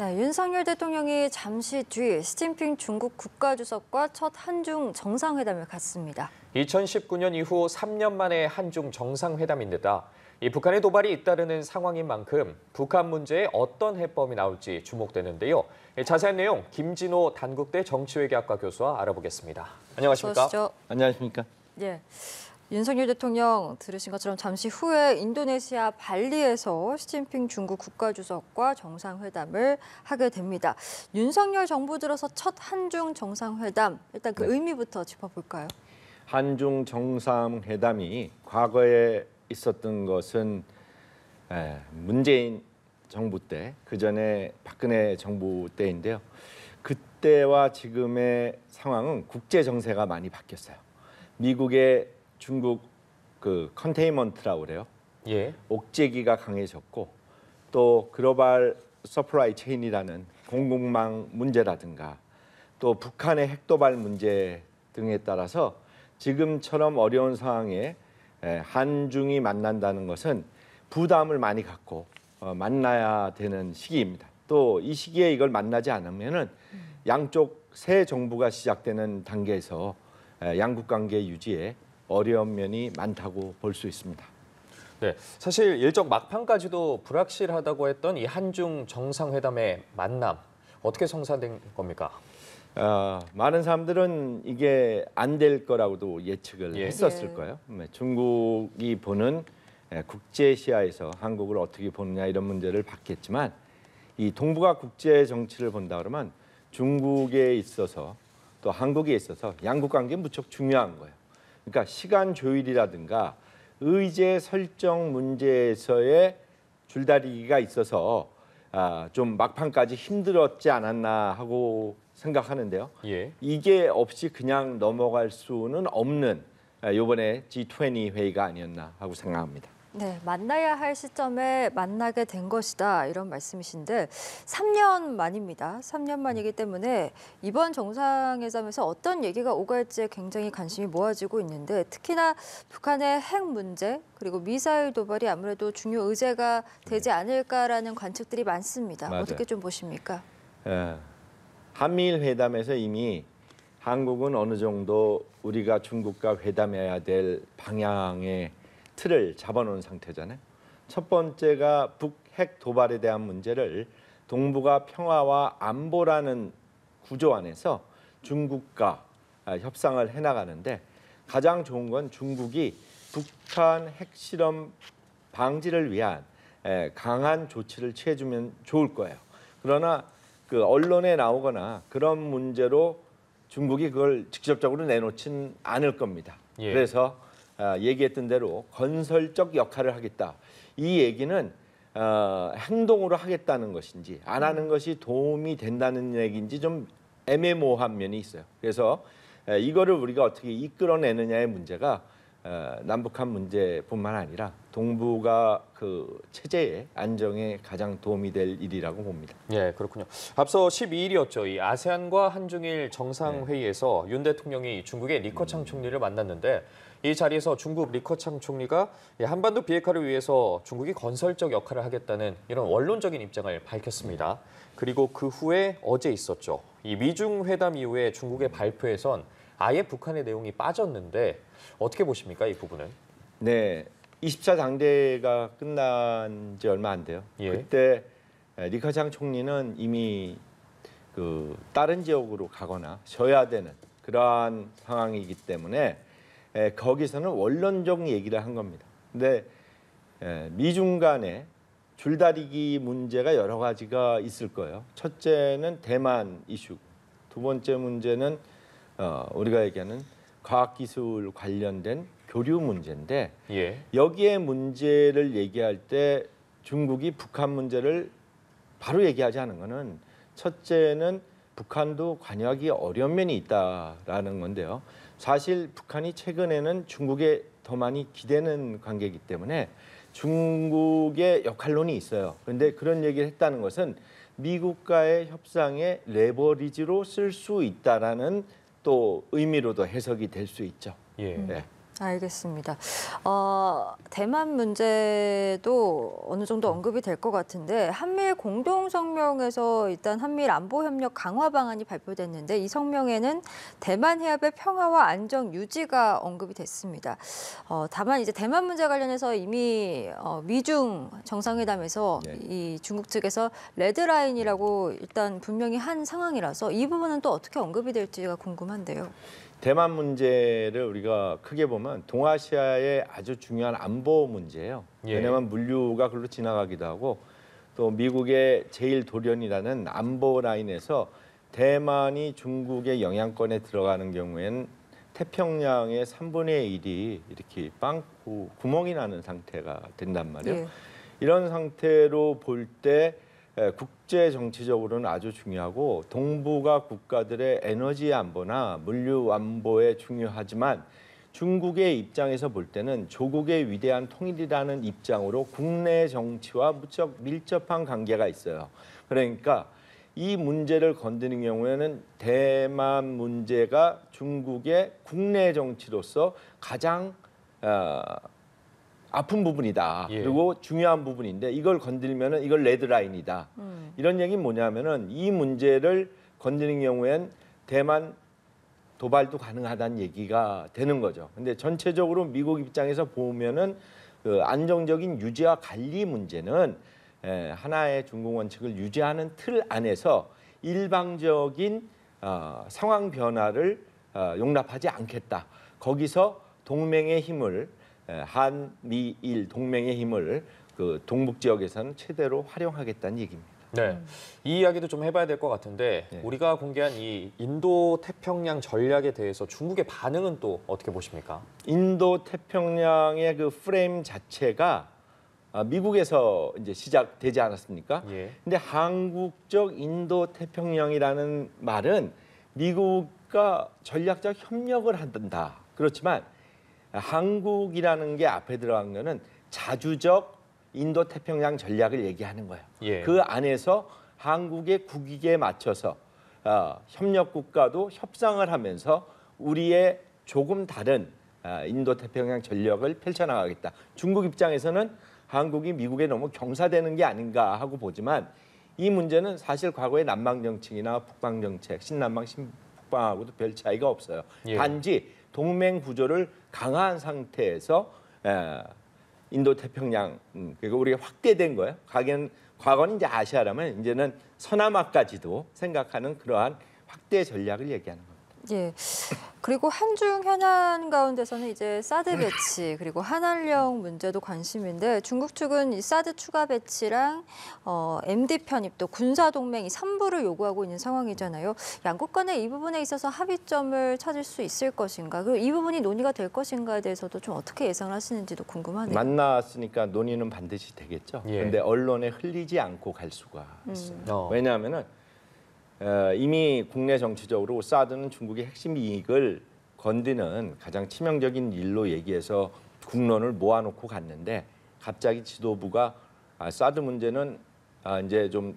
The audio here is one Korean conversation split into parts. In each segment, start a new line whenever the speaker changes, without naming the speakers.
네, 윤석열 대통령이 잠시 뒤 시진핑 중국 국가주석과 첫 한중 정상회담을 갖습니다.
2019년 이후 3년 만에 한중 정상회담인데다 이 북한의 도발이 잇따르는 상황인 만큼 북한 문제에 어떤 해법이 나올지 주목되는데요. 자세한 내용 김진호 단국대 정치외교학과 교수와 알아보겠습니다. 안녕하십니까?
안녕하십니까?
예. 윤석열 대통령 들으신 것처럼 잠시 후에 인도네시아 발리에서 시진핑 중국 국가주석과 정상회담을 하게 됩니다. 윤석열 정부 들어서 첫 한중 정상회담, 일단 그 의미부터 짚어볼까요?
한중 정상회담이 과거에 있었던 것은 문재인 정부 때, 그전에 박근혜 정부 때인데요. 그때와 지금의 상황은 국제 정세가 많이 바뀌었어요. 미국의 중국 그 컨테인먼트라고 그래요.
예.
옥죄기가 강해졌고 또 글로벌 서플라이 체인이라는 공급망 문제라든가 또 북한의 핵도발 문제 등에 따라서 지금처럼 어려운 상황에 한중이 만난다는 것은 부담을 많이 갖고 만나야 되는 시기입니다. 또 이 시기에 이걸 만나지 않으면은 양쪽 새 정부가 시작되는 단계에서 양국 관계 유지에 어려운 면이 많다고 볼 수 있습니다.
네, 사실 일정 막판까지도 불확실하다고 했던 이 한중 정상회담의 만남 어떻게 성사된 겁니까?
많은 사람들은 이게 안 될 거라고도 예측을 했었을 거예요. 중국이 보는 국제 시야에서 한국을 어떻게 보느냐 이런 문제를 봤겠지만 이 동북아 국제 정치를 본다 그러면 중국에 있어서 또 한국에 있어서 양국 관계 무척 중요한 거예요. 그러니까 시간 조율이라든가 의제 설정 문제에서의 줄다리기가 있어서 좀 막판까지 힘들었지 않았나 하고 생각하는데요.
예.
이게 없이 그냥 넘어갈 수는 없는 이번에 G20 회의가 아니었나 하고 생각합니다.
네, 만나야 할 시점에 만나게 된 것이다 이런 말씀이신데 3년 만입니다. 3년 만이기 때문에 이번 정상회담에서 어떤 얘기가 오갈지에 굉장히 관심이 모아지고 있는데 특히나 북한의 핵 문제 그리고 미사일 도발이 아무래도 중요 의제가 되지 않을까라는 관측들이 많습니다.
맞아요.
어떻게 좀 보십니까?
한미일 회담에서 이미 한국은 어느 정도 우리가 중국과 회담해야 될 방향의 틀을 잡아놓은 상태잖아요. 첫 번째가 북핵 도발에 대한 문제를 동북아 평화와 안보라는 구조 안에서 중국과 협상을 해나가는데 가장 좋은 건 중국이 북한 핵실험 방지를 위한 강한 조치를 취해주면 좋을 거예요. 그러나 그 언론에 나오거나 그런 문제로 중국이 그걸 직접적으로 내놓진 않을 겁니다.
예.
그래서 얘기했던 대로 건설적 역할을 하겠다. 이 얘기는 행동으로 하겠다는 것인지 안 하는 것이 도움이 된다는 얘기인지 좀 애매모호한 면이 있어요. 그래서 이거를 우리가 어떻게 이끌어내느냐의 문제가 남북한 문제뿐만 아니라 동북아 그 체제의 안정에 가장 도움이 될 일이라고 봅니다.
예, 그렇군요. 앞서 12일이었죠. 이 아세안과 한중일 정상회의에서 윤 대통령이 중국의 리커창 총리를 만났는데 이 자리에서 중국 리커창 총리가 한반도 비핵화를 위해서 중국이 건설적 역할을 하겠다는 이런 원론적인 입장을 밝혔습니다. 그리고 그 후에 어제 있었죠. 이 미중 회담 이후에 중국의 발표에선 아예 북한의 내용이 빠졌는데 어떻게 보십니까, 이 부분은?
네, 20차 당대가 끝난 지 얼마 안 돼요.
예.
그때 리커창 총리는 이미 그 다른 지역으로 가거나 쉬어야 되는 그러한 상황이기 때문에 거기서는 원론적 얘기를 한 겁니다. 근데 미중 간에 줄다리기 문제가 여러 가지가 있을 거예요. 첫째는 대만 이슈, 두 번째 문제는 우리가 얘기하는 과학기술 관련된 교류 문제인데
예.
여기에 문제를 얘기할 때 중국이 북한 문제를 바로 얘기하지 않은 거는 첫째는 북한도 관여하기 어려운 면이 있다라는 건데요. 사실 북한이 최근에는 중국에 더 많이 기대는 관계이기 때문에 중국의 역할론이 있어요. 그런데 그런 얘기를 했다는 것은 미국과의 협상의 레버리지로 쓸 수 있다라는 또 의미로도 해석이 될 수 있죠.
예.
네.
알겠습니다. 대만 문제도 어느 정도 언급이 될 것 같은데 한미일 공동성명에서 일단 한미일 안보협력 강화 방안이 발표됐는데 이 성명에는 대만 해협의 평화와 안정 유지가 언급이 됐습니다. 다만 이제 대만 문제 관련해서 이미 미중 정상회담에서
네.
이 중국 측에서 레드라인이라고 일단 분명히 한 상황이라서 이 부분은 또 어떻게 언급이 될지가 궁금한데요.
대만 문제를 우리가 크게 보면 동아시아의 아주 중요한 안보 문제예요.
예.
왜냐하면 물류가 그걸로 지나가기도 하고 또 미국의 제일 돌연이라는 안보 라인에서 대만이 중국의 영향권에 들어가는 경우에는 태평양의 3분의 1이 이렇게 빵꾸 구멍이 나는 상태가 된단 말이에요.
예.
이런 상태로 볼 때 국제 정치적으로는 아주 중요하고 동북아 국가들의 에너지 안보나 물류 안보에 중요하지만 중국의 입장에서 볼 때는 조국의 위대한 통일이라는 입장으로 국내 정치와 무척 밀접한 관계가 있어요. 그러니까 이 문제를 건드는 경우에는 대만 문제가 중국의 국내 정치로서 가장 아픈 부분이다.
예.
그리고 중요한 부분인데 이걸 건들면은 이걸 레드라인이다. 이런 얘기는 뭐냐면은 이 문제를 건드는 경우엔 대만 도발도 가능하다는 얘기가 되는 거죠. 근데 전체적으로 미국 입장에서 보면은 그 안정적인 유지와 관리 문제는 하나의 중국 원칙을 유지하는 틀 안에서 일방적인 상황 변화를 용납하지 않겠다. 거기서 동맹의 힘을 한미일 동맹의 힘을 그 동북 지역에서는 최대로 활용하겠다는 얘기입니다.
네, 이 이야기도 좀 해봐야 될 것 같은데
네.
우리가 공개한 이 인도 태평양 전략에 대해서 중국의 반응은 또 어떻게 보십니까?
인도 태평양의 그 프레임 자체가 미국에서 이제 시작되지 않았습니까?
예.
근데 한국적 인도 태평양이라는 말은 미국과 전략적 협력을 한다. 그렇지만 한국이라는 게 앞에 들어간 거는 자주적 인도 태평양 전략을 얘기하는 거예요.
예.
그 안에서 한국의 국익에 맞춰서 협력 국가도 협상을 하면서 우리의 조금 다른 인도 태평양 전략을 펼쳐나가겠다. 중국 입장에서는 한국이 미국에 너무 경사되는 게 아닌가 하고 보지만 이 문제는 사실 과거의 남방 정책이나 북방 정책, 신남방, 신북방하고도 별 차이가 없어요.
예.
단지 동맹 구조를 강화한 상태에서 인도 태평양 그리고 우리가 확대된 거예요. 과거는 이제 아시아라면 이제는 서남아까지도 생각하는 그러한 확대 전략을 얘기하는 겁니다.
예. 그리고 한중 현안 가운데서는 이제 사드 배치 그리고 한한령 문제도 관심인데 중국 측은 이 사드 추가 배치랑 MD 편입 또 군사 동맹 이 3부를 요구하고 있는 상황이잖아요. 양국 간에 이 부분에 있어서 합의점을 찾을 수 있을 것인가? 그리고 이 부분이 논의가 될 것인가에 대해서도 좀 어떻게 예상을 하시는지도 궁금하네요.
만났으니까 논의는 반드시 되겠죠.
예.
그런데 언론에 흘리지 않고 갈 수가 있어요. 왜냐하면은 이미 국내 정치적으로 사드는 중국의 핵심 이익을 건드는 가장 치명적인 일로 얘기해서 국론을 모아놓고 갔는데 갑자기 지도부가 사드 문제는 이제 좀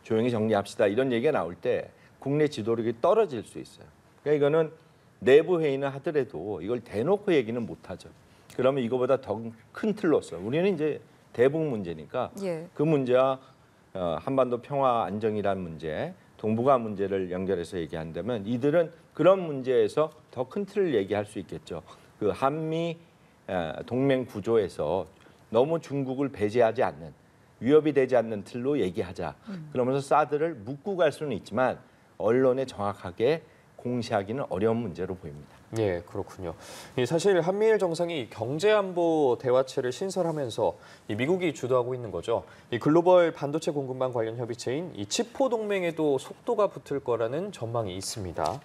조용히 정리합시다 이런 얘기가 나올 때 국내 지도력이 떨어질 수 있어요. 그러니까 이거는 내부 회의는 하더라도 이걸 대놓고 얘기는 못하죠. 그러면 이거보다 더 큰 틀로서 우리는 이제 대북 문제니까
예.
그 문제와 한반도 평화 안정이라는 문제 동북아 문제를 연결해서 얘기한다면 이들은 그런 문제에서 더 큰 틀을 얘기할 수 있겠죠. 그 한미 동맹 구조에서 너무 중국을 배제하지 않는 위협이 되지 않는 틀로 얘기하자. 그러면서 사드를 묻고 갈 수는 있지만 언론에 정확하게 공시하기는 어려운 문제로 보입니다.
예, 그렇군요. 사실 한미일 정상이 경제안보 대화체를 신설하면서 이 미국이 주도하고 있는 거죠. 이 글로벌 반도체 공급망 관련 협의체인 이 치포 동맹에도 속도가 붙을 거라는 전망이 있습니다.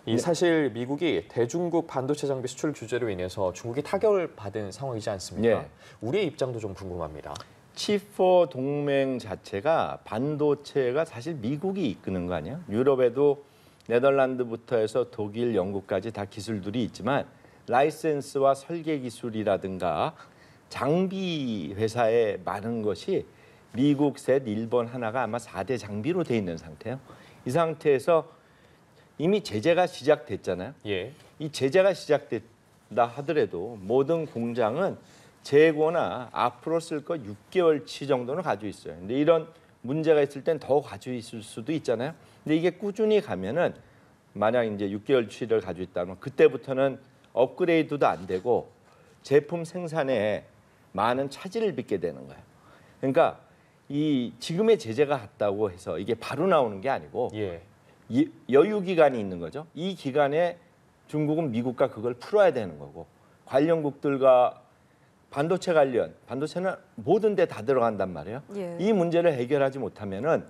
이 사실 미국이 대중국 반도체 장비 수출 규제로 인해서 중국이 타격을 받은 상황이지 않습니까?
네.
우리의 입장도 좀 궁금합니다.
치포 동맹 자체가 반도체가 사실 미국이 이끄는 거 아니야? 유럽에도 네덜란드부터 해서 독일, 영국까지 다 기술들이 있지만 라이센스와 설계 기술이라든가 장비 회사에 많은 것이 미국 셋, 일본 하나가 아마 4대 장비로 돼 있는 상태예요. 이 상태에서 이미 제재가 시작됐잖아요.
예.
이 제재가 시작됐을 하더라도 모든 공장은 재고나 앞으로 쓸 거 6개월치 정도는 가지고 있어요. 근데 이런 문제가 있을 땐 더 가지고 있을 수도 있잖아요. 근데 이게 꾸준히 가면은 만약 이제 6개월치를 가지고 있다면 그때부터는 업그레이드도 안 되고 제품 생산에 많은 차질을 빚게 되는 거예요. 그러니까 이 지금의 제재가 같다고 해서 이게 바로 나오는 게 아니고
예.
여유 기간이 있는 거죠. 이 기간에 중국은 미국과 그걸 풀어야 되는 거고 관련국들과 반도체 관련, 반도체는 모든 데 다 들어간단 말이에요.
예.
이 문제를 해결하지 못하면은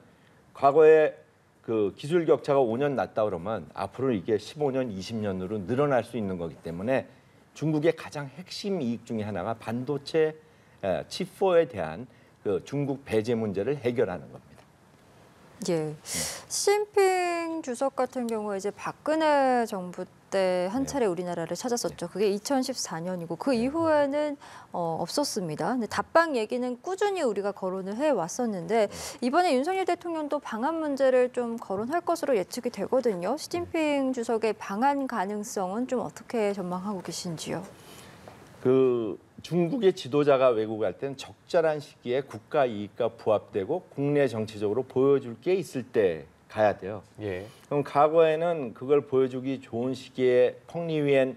과거에 그 기술 격차가 5년 났다 그러면 앞으로 이게 15년, 20년으로 늘어날 수 있는 거기 때문에 중국의 가장 핵심 이익 중에 하나가 반도체 칩4에 대한 그 중국 배제 문제를 해결하는 겁니다.
예. 시진핑 주석 같은 경우에 이제 박근혜 정부 때 한 차례 우리나라를 찾았었죠. 그게 2014년이고 그 이후에는 없었습니다. 근데 답방 얘기는 꾸준히 우리가 거론을 해 왔었는데 이번에 윤석열 대통령도 방한 문제를 좀 거론할 것으로 예측이 되거든요. 시진핑 주석의 방한 가능성은 좀 어떻게 전망하고 계신지요?
그 중국의 지도자가 외국 갈 때는 적절한 시기에 국가 이익과 부합되고 국내 정치적으로 보여줄 게 있을 때 가야 돼요.
예.
그럼 과거에는 그걸 보여주기 좋은 시기에 펑리위엔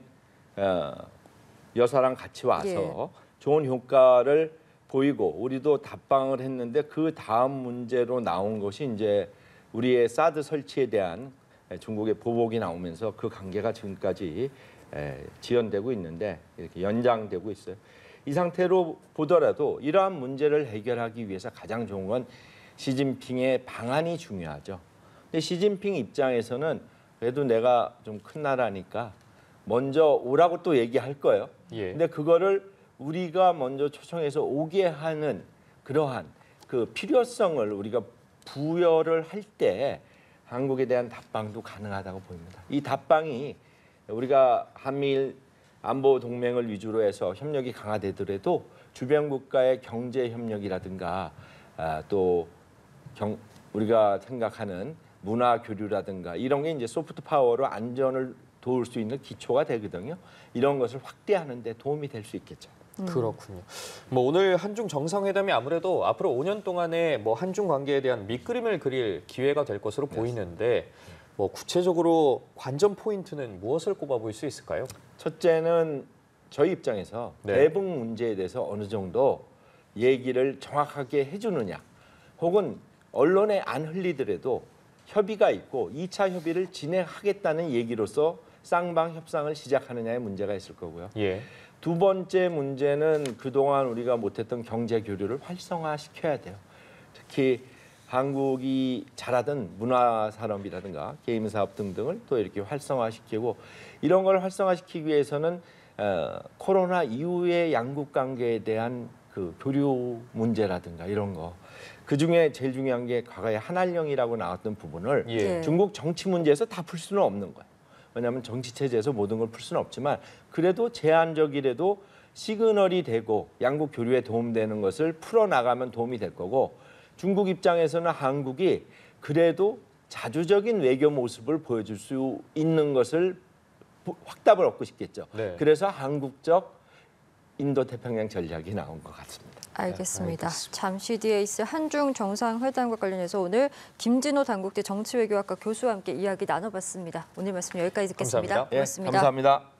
여사랑 같이 와서 좋은 효과를 보이고 우리도 답방을 했는데 그 다음 문제로 나온 것이 이제 우리의 사드 설치에 대한 중국의 보복이 나오면서 그 관계가 지금까지 지연되고 있는데 이렇게 연장되고 있어요. 이 상태로 보더라도 이러한 문제를 해결하기 위해서 가장 좋은 건 시진핑의 방안이 중요하죠. 근데 시진핑 입장에서는 그래도 내가 좀 큰 나라니까 먼저 오라고 또 얘기할 거예요.
예.
근데 그거를 우리가 먼저 초청해서 오게 하는 그러한 그 필요성을 우리가 부여를 할 때 한국에 대한 답방도 가능하다고 보입니다. 이 답방이 우리가 한미일 안보 동맹을 위주로 해서 협력이 강화되더라도 주변 국가의 경제 협력이라든가 또 우리가 생각하는 문화 교류라든가 이런 게 이제 소프트 파워로 안전을 도울 수 있는 기초가 되거든요. 이런 것을 확대하는 데 도움이 될 수 있겠죠.
그렇군요. 뭐 오늘 한중 정상회담이 아무래도 앞으로 5년 동안의 뭐 한중 관계에 대한 밑그림을 그릴 기회가 될 것으로 보이는데 뭐 구체적으로 관전 포인트는 무엇을 꼽아볼 수 있을까요?
첫째는 저희 입장에서
네.
대북 문제에 대해서 어느 정도 얘기를 정확하게 해주느냐 혹은 언론에 안 흘리더라도 협의가 있고 2차 협의를 진행하겠다는 얘기로서 쌍방 협상을 시작하느냐의 문제가 있을 거고요.
예.
두 번째 문제는 그동안 우리가 못했던 경제 교류를 활성화시켜야 돼요. 특히 한국이 잘하던 문화 산업이라든가 게임 사업 등등을 또 이렇게 활성화시키고 이런 걸 활성화시키기 위해서는 코로나 이후의 양국 관계에 대한 그 교류 문제라든가 이런 거. 그중에 제일 중요한 게 과거에 한한령이라고 나왔던 부분을
예.
중국 정치 문제에서 다 풀 수는 없는 거예요. 왜냐하면 정치 체제에서 모든 걸 풀 수는 없지만 그래도 제한적이라도 시그널이 되고 양국 교류에 도움되는 것을 풀어나가면 도움이 될 거고 중국 입장에서는 한국이 그래도 자주적인 외교 모습을 보여줄 수 있는 것을 확답을 얻고 싶겠죠.
네.
그래서 한국적 인도태평양 전략이 나온 것 같습니다.
알겠습니다. 잠시 뒤에 있을 한중 정상회담과 관련해서 오늘 김진호 당국대 정치외교학과 교수와 함께 이야기 나눠봤습니다. 오늘 말씀 여기까지 듣겠습니다.
감사합니다.
예,
고맙습니다.
감사합니다.